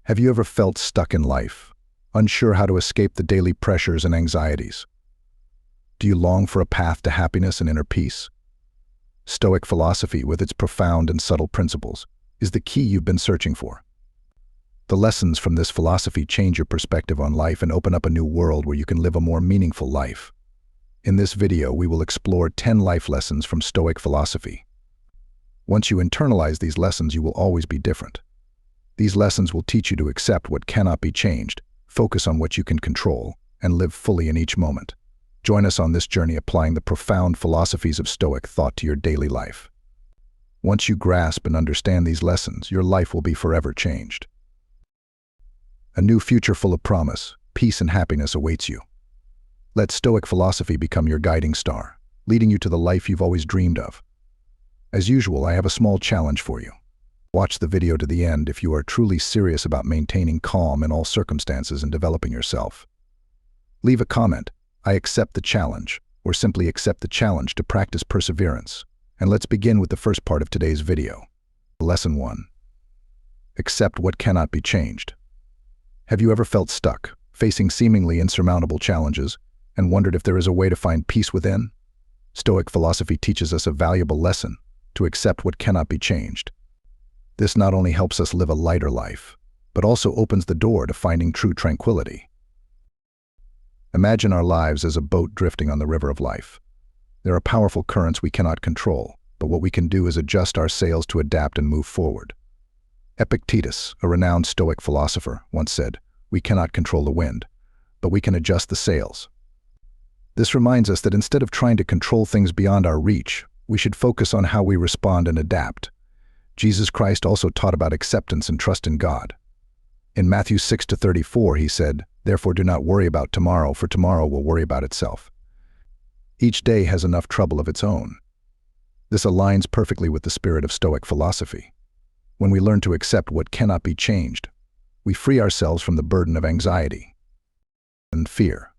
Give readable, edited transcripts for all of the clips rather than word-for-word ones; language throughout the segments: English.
Have you ever felt stuck in life, unsure how to escape the daily pressures and anxieties? Do you long for a path to happiness and inner peace? Stoic philosophy, with its profound and subtle principles, is the key you've been searching for. The lessons from this philosophy change your perspective on life and open up a new world where you can live a more meaningful life. In this video, we will explore 10 life lessons from Stoic philosophy. Once you internalize these lessons, you will always be different. These lessons will teach you to accept what cannot be changed, focus on what you can control, and live fully in each moment. Join us on this journey applying the profound philosophies of Stoic thought to your daily life. Once you grasp and understand these lessons, your life will be forever changed. A new future full of promise, peace, and happiness awaits you. Let Stoic philosophy become your guiding star, leading you to the life you've always dreamed of. As usual, I have a small challenge for you. Watch the video to the end if you are truly serious about maintaining calm in all circumstances and developing yourself. Leave a comment, "I accept the challenge," or simply accept the challenge to practice perseverance. And let's begin with the first part of today's video. Lesson 1. Accept what cannot be changed. Have you ever felt stuck, facing seemingly insurmountable challenges, and wondered if there is a way to find peace within? Stoic philosophy teaches us a valuable lesson: to accept what cannot be changed. This not only helps us live a lighter life, but also opens the door to finding true tranquility. Imagine our lives as a boat drifting on the river of life. There are powerful currents we cannot control, but what we can do is adjust our sails to adapt and move forward. Epictetus, a renowned Stoic philosopher, once said, "We cannot control the wind, but we can adjust the sails." This reminds us that instead of trying to control things beyond our reach, we should focus on how we respond and adapt. Jesus Christ also taught about acceptance and trust in God. In Matthew 6:34, he said, "Therefore do not worry about tomorrow, for tomorrow will worry about itself." Each day has enough trouble of its own. This aligns perfectly with the spirit of Stoic philosophy. When we learn to accept what cannot be changed, we free ourselves from the burden of anxiety and fear.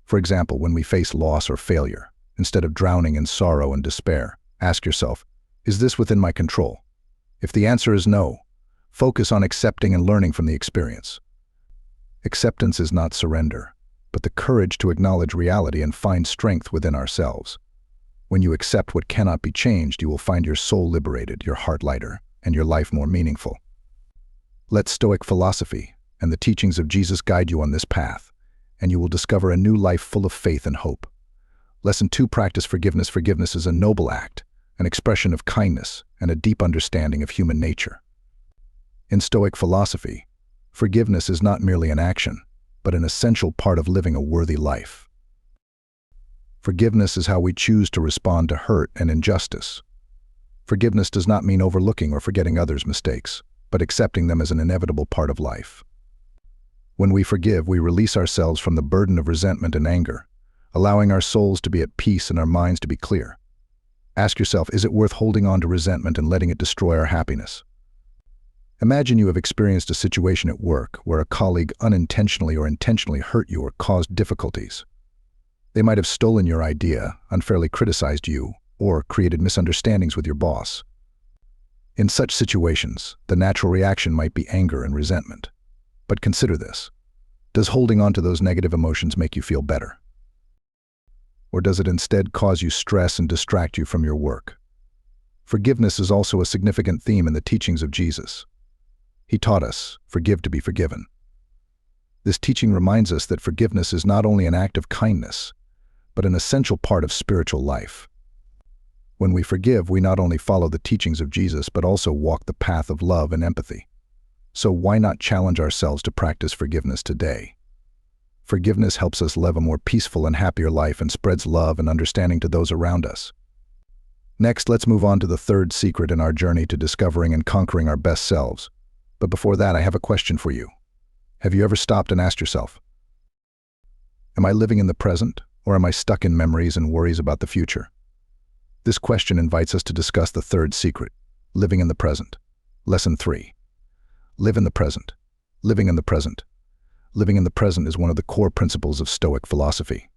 For example, when we face loss or failure, instead of drowning in sorrow and despair, ask yourself, "Is this within my control?" If the answer is no, focus on accepting and learning from the experience. Acceptance is not surrender, but the courage to acknowledge reality and find strength within ourselves. When you accept what cannot be changed, you will find your soul liberated, your heart lighter, and your life more meaningful. Let Stoic philosophy and the teachings of Jesus guide you on this path, and you will discover a new life full of faith and hope. Lesson 2. Practice forgiveness. Forgiveness is a noble act, an expression of kindness, and a deep understanding of human nature. In Stoic philosophy, forgiveness is not merely an action, but an essential part of living a worthy life. Forgiveness is how we choose to respond to hurt and injustice. Forgiveness does not mean overlooking or forgetting others' mistakes, but accepting them as an inevitable part of life. When we forgive, we release ourselves from the burden of resentment and anger, allowing our souls to be at peace and our minds to be clear. Ask yourself, is it worth holding on to resentment and letting it destroy our happiness? Imagine you have experienced a situation at work where a colleague unintentionally or intentionally hurt you or caused difficulties. They might have stolen your idea, unfairly criticized you, or created misunderstandings with your boss. In such situations, the natural reaction might be anger and resentment. But consider this. Does holding on to those negative emotions make you feel better? Or does it instead cause you stress and distract you from your work? Forgiveness is also a significant theme in the teachings of Jesus. He taught us, "Forgive to be forgiven." This teaching reminds us that forgiveness is not only an act of kindness, but an essential part of spiritual life. When we forgive, we not only follow the teachings of Jesus, but also walk the path of love and empathy. So why not challenge ourselves to practice forgiveness today? Forgiveness helps us live a more peaceful and happier life and spreads love and understanding to those around us. Next, let's move on to the third secret in our journey to discovering and conquering our best selves. But before that, I have a question for you. Have you ever stopped and asked yourself, am I living in the present, or am I stuck in memories and worries about the future? This question invites us to discuss the third secret, living in the present. Lesson 3. Live in the present. Living in the present. Living in the present is one of the core principles of Stoic philosophy.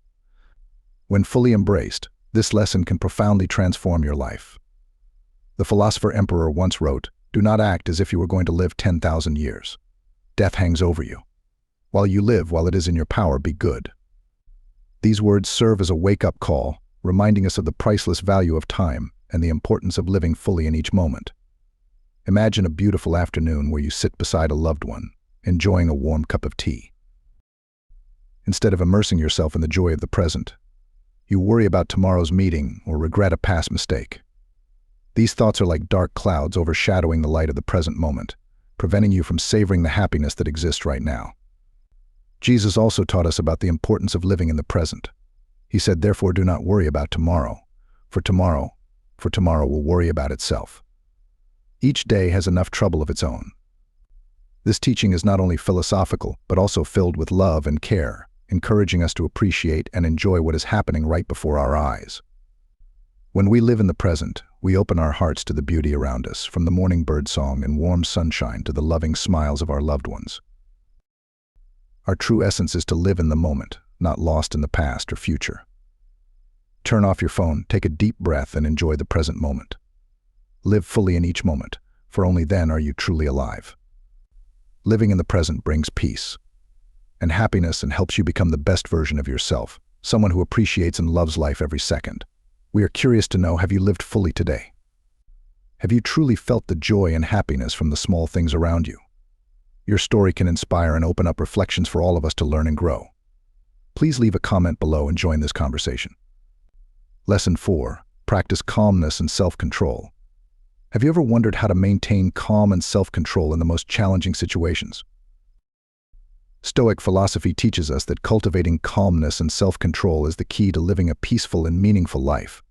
When fully embraced, this lesson can profoundly transform your life. The philosopher Emperor once wrote, "Do not act as if you were going to live 10,000 years. death hangs over you. While you live, while it is in your power, be good. These words serve as a wake-up call, reminding us of the priceless value of time and the importance of living fully in each moment. Imagine a beautiful afternoon where you sit beside a loved one, enjoying a warm cup of tea. Instead of immersing yourself in the joy of the present, you worry about tomorrow's meeting or regret a past mistake. These thoughts are like dark clouds overshadowing the light of the present moment, preventing you from savoring the happiness that exists right now. Jesus also taught us about the importance of living in the present. He said, "Therefore do not worry about tomorrow, for tomorrow will worry about itself." Each day has enough trouble of its own. This teaching is not only philosophical, but also filled with love and care, encouraging us to appreciate and enjoy what is happening right before our eyes. When we live in the present, we open our hearts to the beauty around us, from the morning bird song and warm sunshine to the loving smiles of our loved ones. Our true essence is to live in the moment, not lost in the past or future. Turn off your phone, take a deep breath, and enjoy the present moment. Live fully in each moment, for only then are you truly alive. Living in the present brings peace and happiness and helps you become the best version of yourself, someone who appreciates and loves life every second. We are curious to know, have you lived fully today? Have you truly felt the joy and happiness from the small things around you? Your story can inspire and open up reflections for all of us to learn and grow. Please leave a comment below and join this conversation. Lesson 4. Practice calmness and self-control. Have you ever wondered how to maintain calm and self-control in the most challenging situations? Stoic philosophy teaches us that cultivating calmness and self-control is the key to living a peaceful and meaningful life.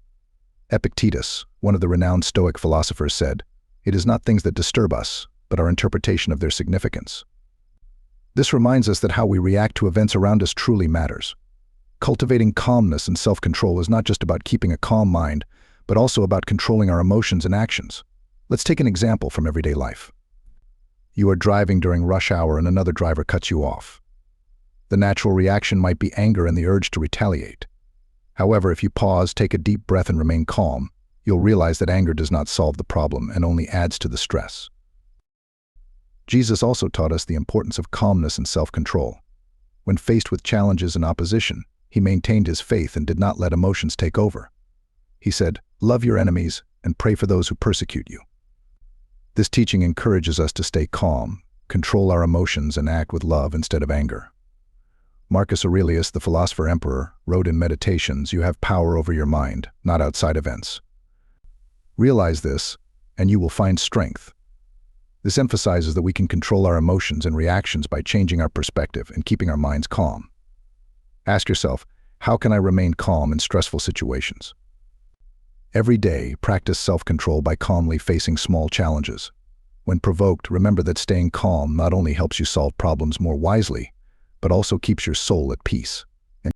Epictetus, one of the renowned Stoic philosophers, said, "It is not things that disturb us, but our interpretation of their significance." This reminds us that how we react to events around us truly matters. Cultivating calmness and self-control is not just about keeping a calm mind, but also about controlling our emotions and actions. Let's take an example from everyday life. You are driving during rush hour and another driver cuts you off. The natural reaction might be anger and the urge to retaliate. However, if you pause, take a deep breath, and remain calm, you'll realize that anger does not solve the problem and only adds to the stress. Jesus also taught us the importance of calmness and self-control. When faced with challenges and opposition, he maintained his faith and did not let emotions take over. He said, "Love your enemies and pray for those who persecute you." This teaching encourages us to stay calm, control our emotions, and act with love instead of anger. Marcus Aurelius, the philosopher emperor, wrote in Meditations, "You have power over your mind, not outside events." Realize this, and you will find strength. This emphasizes that we can control our emotions and reactions by changing our perspective and keeping our minds calm. Ask yourself, how can I remain calm in stressful situations? Every day, practice self-control by calmly facing small challenges. When provoked, remember that staying calm not only helps you solve problems more wisely, but also keeps your soul at peace. And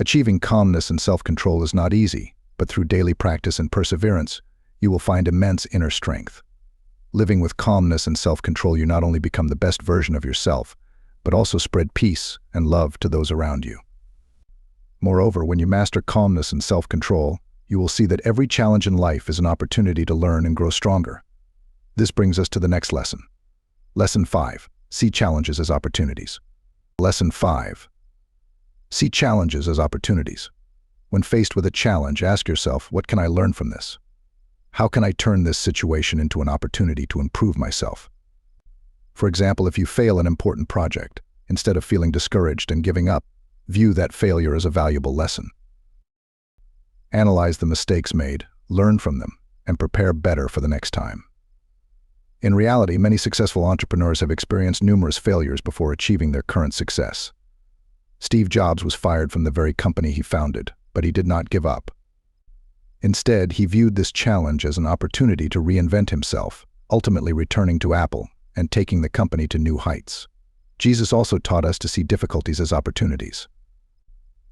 achieving calmness and self-control is not easy, but through daily practice and perseverance, you will find immense inner strength. Living with calmness and self-control, you not only become the best version of yourself, but also spread peace and love to those around you. Moreover, when you master calmness and self-control, you will see that every challenge in life is an opportunity to learn and grow stronger. This brings us to the next lesson. Lesson 5. See challenges as opportunities. Lesson 5. See challenges as opportunities. When faced with a challenge, ask yourself, what can I learn from this? How can I turn this situation into an opportunity to improve myself? For example, if you fail an important project, instead of feeling discouraged and giving up, view that failure as a valuable lesson. Analyze the mistakes made, learn from them, and prepare better for the next time. In reality, many successful entrepreneurs have experienced numerous failures before achieving their current success. Steve Jobs was fired from the very company he founded, but he did not give up. Instead, he viewed this challenge as an opportunity to reinvent himself, ultimately returning to Apple and taking the company to new heights. Jesus also taught us to see difficulties as opportunities.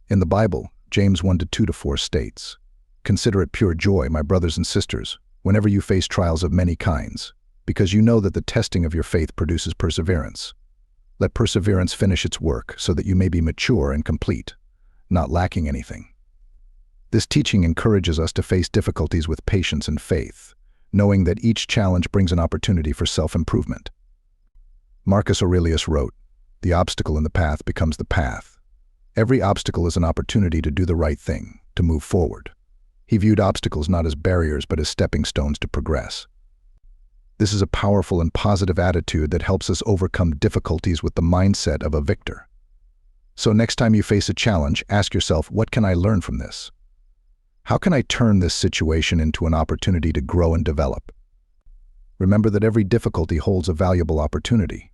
In the Bible, James 1:2-4 states, "Consider it pure joy, my brothers and sisters, whenever you face trials of many kinds, because you know that the testing of your faith produces perseverance. Let perseverance finish its work, so that you may be mature and complete, not lacking anything." This teaching encourages us to face difficulties with patience and faith, knowing that each challenge brings an opportunity for self-improvement. Marcus Aurelius wrote, "The obstacle in the path becomes the path." Every obstacle is an opportunity to do the right thing, to move forward. He viewed obstacles not as barriers but as stepping stones to progress. This is a powerful and positive attitude that helps us overcome difficulties with the mindset of a victor. So next time you face a challenge, ask yourself, what can I learn from this? How can I turn this situation into an opportunity to grow and develop? Remember that every difficulty holds a valuable opportunity,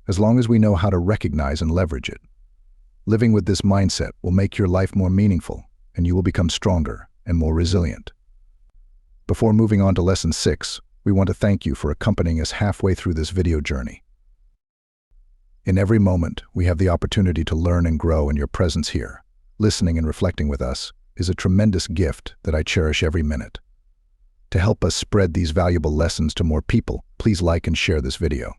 as long as we know how to recognize and leverage it. Living with this mindset will make your life more meaningful, and you will become stronger and more resilient. Before moving on to Lesson 6, we want to thank you for accompanying us halfway through this video journey. In every moment, we have the opportunity to learn and grow, and your presence here, listening and reflecting with us, is a tremendous gift that I cherish every minute. To help us spread these valuable lessons to more people, please like and share this video.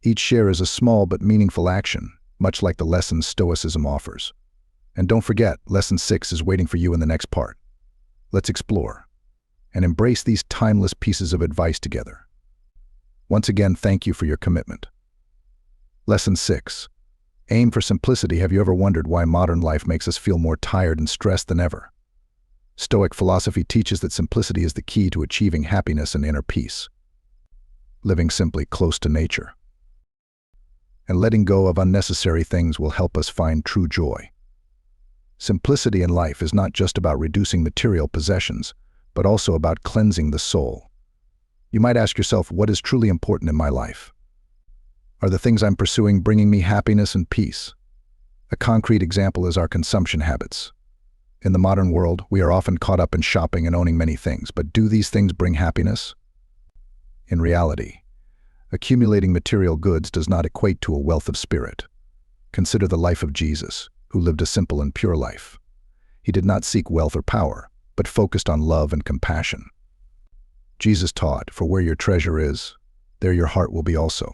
Each share is a small but meaningful action, much like the lessons Stoicism offers. And don't forget, Lesson 6 is waiting for you in the next part. Let's explore and embrace these timeless pieces of advice together. Once again, thank you for your commitment. Lesson 6. Aim for simplicity. Have you ever wondered why modern life makes us feel more tired and stressed than ever? Stoic philosophy teaches that simplicity is the key to achieving happiness and inner peace. Living simply, close to nature, and letting go of unnecessary things will help us find true joy. Simplicity in life is not just about reducing material possessions, but also about cleansing the soul. You might ask yourself, what is truly important in my life? Are the things I'm pursuing bringing me happiness and peace? A concrete example is our consumption habits. In the modern world, we are often caught up in shopping and owning many things, but do these things bring happiness? In reality, accumulating material goods does not equate to a wealth of spirit. Consider the life of Jesus, who lived a simple and pure life. He did not seek wealth or power, but focused on love and compassion. Jesus taught, "For where your treasure is, there your heart will be also."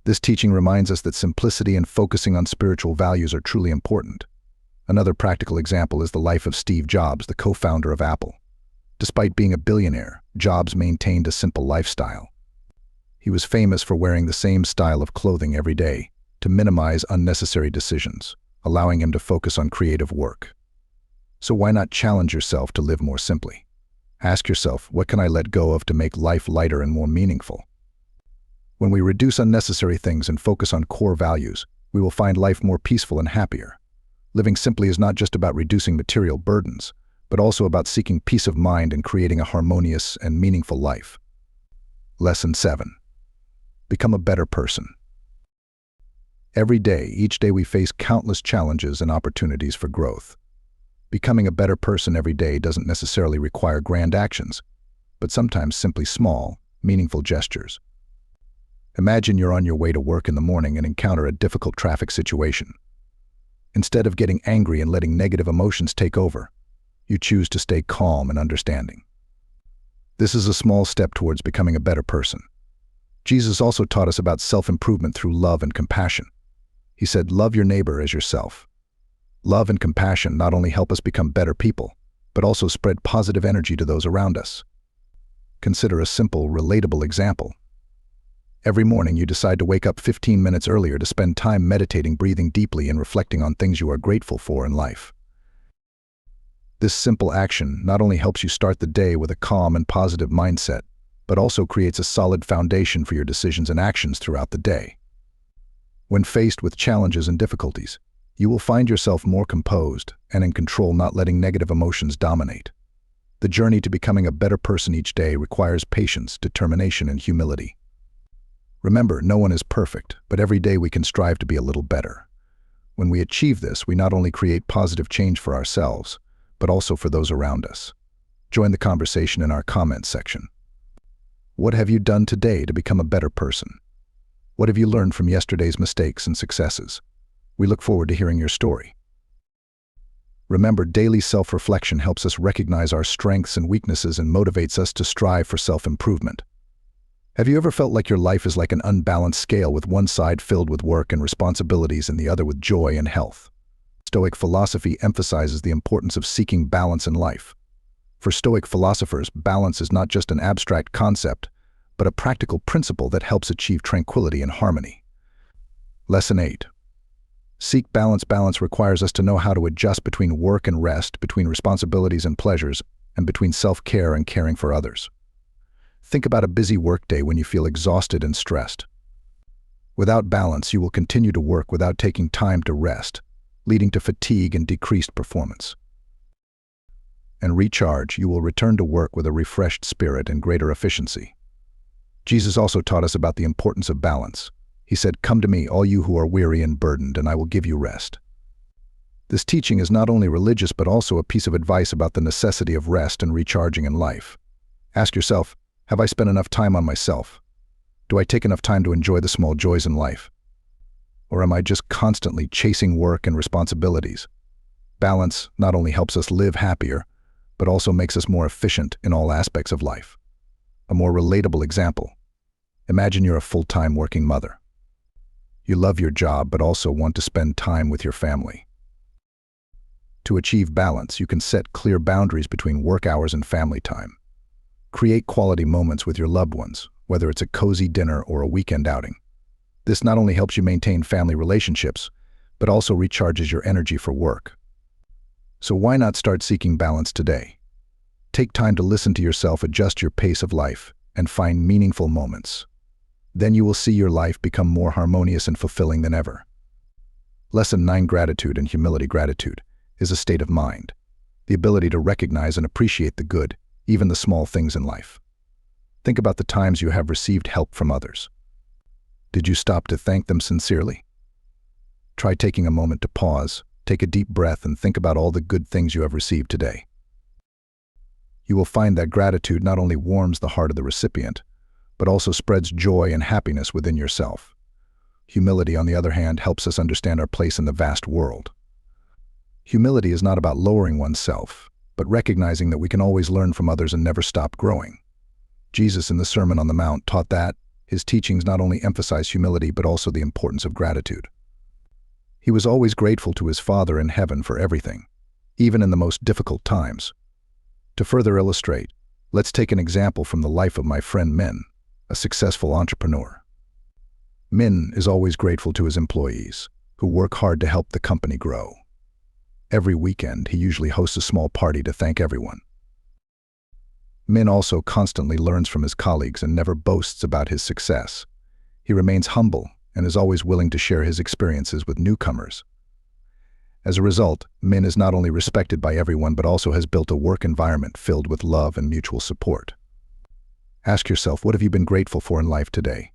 This teaching reminds us that simplicity and focusing on spiritual values are truly important. Another practical example is the life of Steve Jobs, the co-founder of Apple. Despite being a billionaire, Jobs maintained a simple lifestyle. He was famous for wearing the same style of clothing every day to minimize unnecessary decisions, allowing him to focus on creative work. So why not challenge yourself to live more simply? Ask yourself, what can I let go of to make life lighter and more meaningful? When we reduce unnecessary things and focus on core values, we will find life more peaceful and happier. Living simply is not just about reducing material burdens, but also about seeking peace of mind and creating a harmonious and meaningful life. Lesson 7. Become a better person. Each day we face countless challenges and opportunities for growth. Becoming a better person every day doesn't necessarily require grand actions, but sometimes simply small, meaningful gestures. Imagine you're on your way to work in the morning and encounter a difficult traffic situation. Instead of getting angry and letting negative emotions take over, you choose to stay calm and understanding. This is a small step towards becoming a better person. Jesus also taught us about self-improvement through love and compassion. He said, "Love your neighbor as yourself." Love and compassion not only help us become better people, but also spread positive energy to those around us. Consider a simple, relatable example. Every morning you decide to wake up 15 minutes earlier to spend time meditating, breathing deeply, and reflecting on things you are grateful for in life. This simple action not only helps you start the day with a calm and positive mindset, but also creates a solid foundation for your decisions and actions throughout the day. When faced with challenges and difficulties, you will find yourself more composed and in control, not letting negative emotions dominate. The journey to becoming a better person each day requires patience, determination, and humility. Remember, no one is perfect, but every day we can strive to be a little better. When we achieve this, we not only create positive change for ourselves, but also for those around us. Join the conversation in our comments section. What have you done today to become a better person? What have you learned from yesterday's mistakes and successes? We look forward to hearing your story. Remember, daily self-reflection helps us recognize our strengths and weaknesses and motivates us to strive for self-improvement. Have you ever felt like your life is like an unbalanced scale, with one side filled with work and responsibilities and the other with joy and health? Stoic philosophy emphasizes the importance of seeking balance in life. For Stoic philosophers, balance is not just an abstract concept, but a practical principle that helps achieve tranquility and harmony. Lesson 8. Seek balance. Balance requires us to know how to adjust between work and rest, between responsibilities and pleasures, and between self-care and caring for others. Think about a busy workday when you feel exhausted and stressed. Without balance, you will continue to work without taking time to rest, leading to fatigue and decreased performance. And recharge, you will return to work with a refreshed spirit and greater efficiency. Jesus also taught us about the importance of balance. He said, "Come to me, all you who are weary and burdened, and I will give you rest." This teaching is not only religious but also a piece of advice about the necessity of rest and recharging in life. Ask yourself, have I spent enough time on myself? Do I take enough time to enjoy the small joys in life? Or am I just constantly chasing work and responsibilities? Balance not only helps us live happier, but also makes us more efficient in all aspects of life. A more relatable example. Imagine you're a full-time working mother. You love your job but also want to spend time with your family. To achieve balance, you can set clear boundaries between work hours and family time. Create quality moments with your loved ones, whether it's a cozy dinner or a weekend outing. This not only helps you maintain family relationships, but also recharges your energy for work. So why not start seeking balance today? Take time to listen to yourself, adjust your pace of life, and find meaningful moments. Then you will see your life become more harmonious and fulfilling than ever. Lesson 9. Gratitude and humility. Gratitude is a state of mind, the ability to recognize and appreciate the good, even the small things in life. Think about the times you have received help from others. Did you stop to thank them sincerely? Try taking a moment to pause, take a deep breath, and think about all the good things you have received today. You will find that gratitude not only warms the heart of the recipient, but also spreads joy and happiness within yourself. Humility, on the other hand, helps us understand our place in the vast world. Humility is not about lowering oneself, but recognizing that we can always learn from others and never stop growing. Jesus in the Sermon on the Mount taught that his teachings not only emphasize humility but also the importance of gratitude. He was always grateful to his Father in heaven for everything, even in the most difficult times. To further illustrate, let's take an example from the life of my friend Min, a successful entrepreneur. Min is always grateful to his employees, who work hard to help the company grow. Every weekend, he usually hosts a small party to thank everyone. Min also constantly learns from his colleagues and never boasts about his success. He remains humble and is always willing to share his experiences with newcomers. As a result, Min is not only respected by everyone but also has built a work environment filled with love and mutual support. Ask yourself, what have you been grateful for in life today?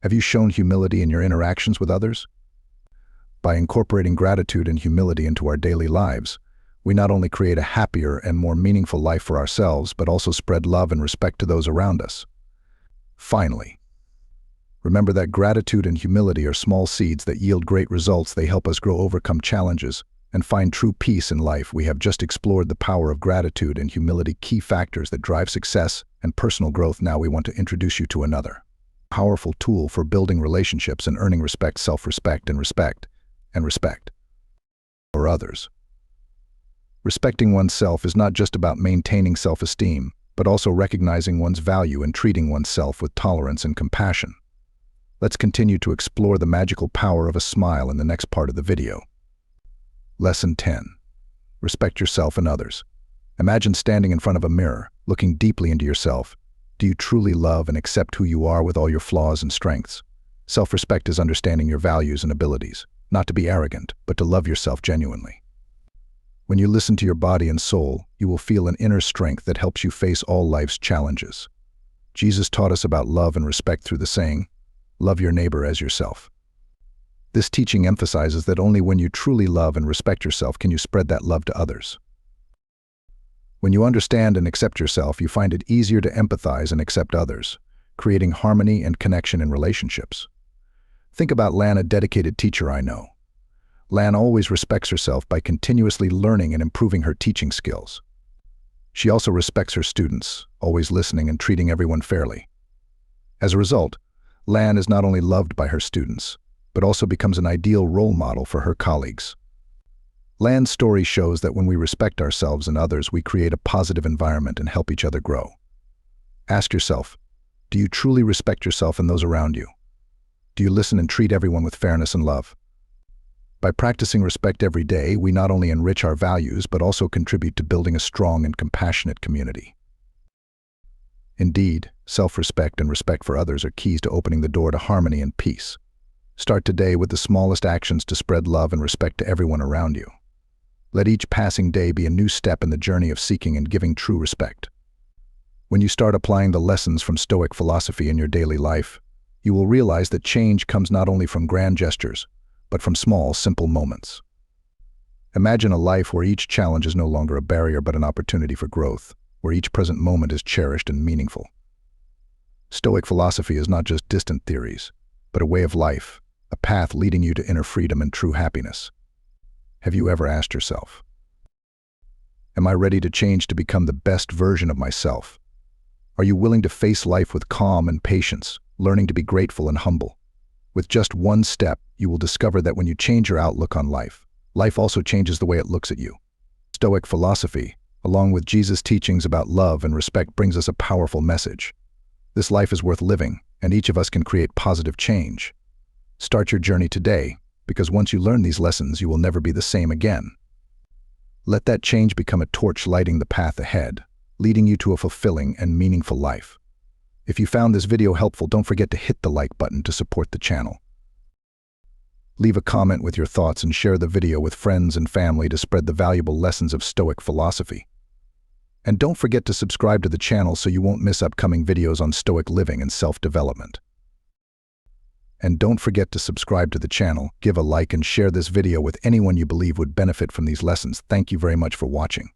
Have you shown humility in your interactions with others? By incorporating gratitude and humility into our daily lives, we not only create a happier and more meaningful life for ourselves, but also spread love and respect to those around us. Finally, remember that gratitude and humility are small seeds that yield great results. They help us grow, overcome challenges, and find true peace in life. We have just explored the power of gratitude and humility, key factors that drive success and personal growth. Now we want to introduce you to another powerful tool for building relationships and earning respect: self-respect and respect for others. Respecting oneself is not just about maintaining self-esteem, but also recognizing one's value and treating oneself with tolerance and compassion. Let's continue to explore the magical power of a smile in the next part of the video. Lesson 10. Respect yourself and others. Imagine standing in front of a mirror, looking deeply into yourself. Do you truly love and accept who you are with all your flaws and strengths? Self-respect is understanding your values and abilities, not to be arrogant, but to love yourself genuinely. When you listen to your body and soul, you will feel an inner strength that helps you face all life's challenges. Jesus taught us about love and respect through the saying, "Love your neighbor as yourself." This teaching emphasizes that only when you truly love and respect yourself can you spread that love to others. When you understand and accept yourself, you find it easier to empathize and accept others, creating harmony and connection in relationships. Think about Lan, a dedicated teacher I know. Lan always respects herself by continuously learning and improving her teaching skills. She also respects her students, always listening and treating everyone fairly. As a result, Lan is not only loved by her students, but also becomes an ideal role model for her colleagues. Lan's story shows that when we respect ourselves and others, we create a positive environment and help each other grow. Ask yourself, Do you truly respect yourself and those around you? Do you listen and treat everyone with fairness and love? By practicing respect every day, we not only enrich our values, but also contribute to building a strong and compassionate community. Indeed, self-respect and respect for others are keys to opening the door to harmony and peace. Start today with the smallest actions to spread love and respect to everyone around you. Let each passing day be a new step in the journey of seeking and giving true respect. When you start applying the lessons from Stoic philosophy in your daily life, you will realize that change comes not only from grand gestures, but from small, simple moments. Imagine a life where each challenge is no longer a barrier but an opportunity for growth, where each present moment is cherished and meaningful. Stoic philosophy is not just distant theories, but a way of life, a path leading you to inner freedom and true happiness. Have you ever asked yourself, am I ready to change to become the best version of myself? Are you willing to face life with calm and patience, learning to be grateful and humble? With just one step, you will discover that when you change your outlook on life, life also changes the way it looks at you. Stoic philosophy, along with Jesus' teachings about love and respect, brings us a powerful message. This life is worth living, and each of us can create positive change. Start your journey today, because once you learn these lessons, you will never be the same again. Let that change become a torch lighting the path ahead, leading you to a fulfilling and meaningful life. If you found this video helpful, don't forget to hit the like button to support the channel. Leave a comment with your thoughts and share the video with friends and family to spread the valuable lessons of Stoic philosophy. And don't forget to subscribe to the channel so you won't miss upcoming videos on Stoic living and self-development. And don't forget to subscribe to the channel, give a like and share this video with anyone you believe would benefit from these lessons. Thank you very much for watching.